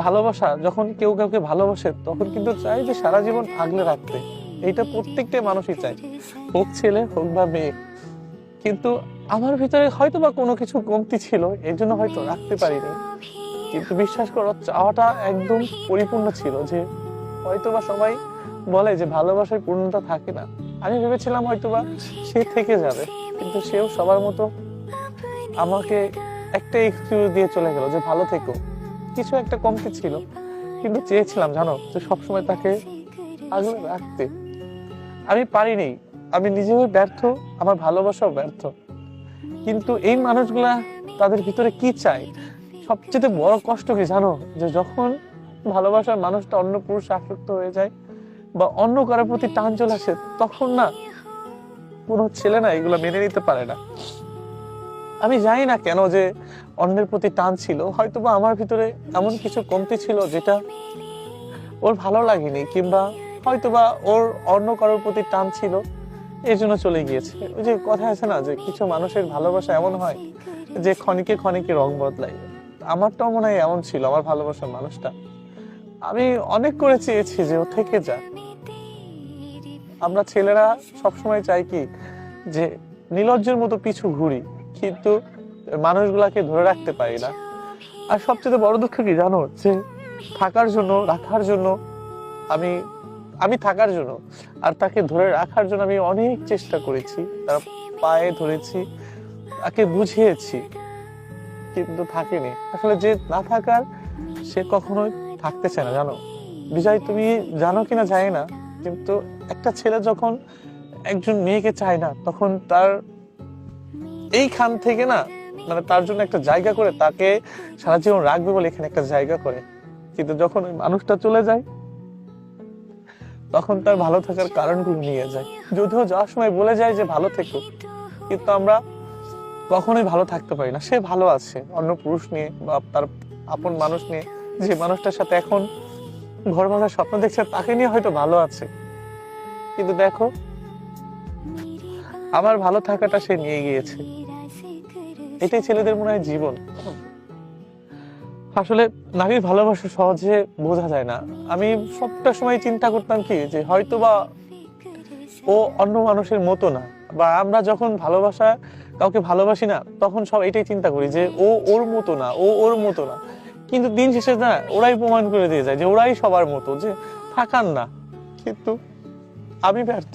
ভালোবাসা যখন কেউ কাউকে ভালোবাসে তখন কিন্তু চায় যে সারা জীবন আগলে রাখতে। এইটা প্রত্যেকটা মানুষই চায়, হোক ছেলে হোক বা মেয়ে। কিন্তু আমার ভিতরে হয়তো বা কোনো কিছু কমতি ছিল, এর জন্য হয়তো রাখতে পারিনি। কিন্তু বিশ্বাস করো, চাওয়াটা একদম পরিপূর্ণ ছিল। যে হয়তোবা সবাই বলে যে ভালোবাসার পূর্ণতা থাকে না, আমি ভেবেছিলাম হয়তোবা সে থেকে যাবে, কিন্তু সেও সবার মতো আমাকে একটা এক্সকিউজ দিয়ে চলে গেল যে ভালো থেকো। কিছু একটা কমতি ছিল, কিন্তু চেয়েছিলাম জানো যে সবসময় তাকে আগলে রাখতে। আমি পারিনি, আমি নিজেও ব্যর্থ, আমার ভালোবাসাও ব্যর্থ। কিন্তু এই মানুষগুলা তাদের ভিতরে কি চায়, সবচেয়ে বড় কষ্ট কি জানো, যে যখন ভালোবাসার মানুষটা অন্য পুরুষে আসক্ত হয়ে যায় বা অন্য কারোর প্রতি টান চলে আসে, তখন না কোনো ছেলে না এগুলো মেনে নিতে পারে না। আমি জানি না কেন যে অন্যের প্রতি টান ছিল, হয়তোবা আমার ভিতরে এমন কিছু কমতি ছিল যেটা ওর ভালো লাগেনি, কিংবা হয়তোবা ওর অন্য কারোর প্রতি টান ছিল, এর জন্য চলে গিয়েছে। ওই যে কথা আছে না যে কিছু মানুষের ভালোবাসা এমন হয় যে ক্ষণিকে ক্ষণিকে রং বদলায়। আমারটাও মনে হয় এমন ছিল, আমার ভালোবাসার মানুষটা। আমি অনেক করে চেয়েছি যে ও থেকে যাক। আমরা ছেলেরা সবসময় চাই কি যে নির্লজ্জের মতো পিছু ঘুরি, কিন্তু মানুষগুলাকে ধরে রাখতে পারি না। আর সবচেয়ে বড় দুঃখ কি জানো, যে থাকার জন্য রাখার জন্য আমি আমি থাকার জন্য আর তাকে ধরে রাখার জন্য আমি অনেক চেষ্টা করেছি, তার পায়ে ধরেছি, তাকে বুঝিয়েছি, কিন্তু থাকেনি। আসলে যে না থাকার, সে কখনোই থাকতে চায় না জানো। বিজয়, তুমি জানো কিনা জানি না, কিন্তু একটা ছেলে যখন একজন মেয়েকে চায় না, তখন তার এইখান থেকে না, মানে তার জন্য একটা জায়গা করে, তাকে সারা জীবন রাখবে বলে এখানে একটা জায়গা করে। কিন্তু যখন ওই মানুষটা চলে যায়, তখন তার ভালো থাকার কারণগুলো নিয়ে যায়। যদিও যাওয়ার সময় বলে যায় যে ভালো থেকো, কিন্তু আমরা কখনোই ভালো থাকতে পারি না। সে ভালো আছে অন্য পুরুষ নিয়ে বা তার আপন মানুষ নিয়ে, যে মানুষটার সাথে এখন ঘর ভাঙার স্বপ্ন দেখছে তাকে নিয়ে হয়তো ভালো আছে। কিন্তু দেখো, আমার ভালো থাকাটা সে নিয়ে গিয়েছে। এটাই ছেলেদের মনে হয় জীবন। আসলে নারীর ভালোবাসা সহজে বোঝা যায় না। আমি সবটা সময় চিন্তা করতাম কি যে হয়তোবা ও অন্য মানুষের মতো না, বা আমরা যখন ভালোবাসা কাউকে ভালোবাসি না, তখন সব এটাই চিন্তা করি যে ও ওর মতো না, ও ওর মতো না। কিন্তু দিন শেষে না ওরাই প্রমাণ করে দিয়ে যায় যে ওরাই সবার মতো, যে থাকার না। কিন্তু আমি ব্যর্থ।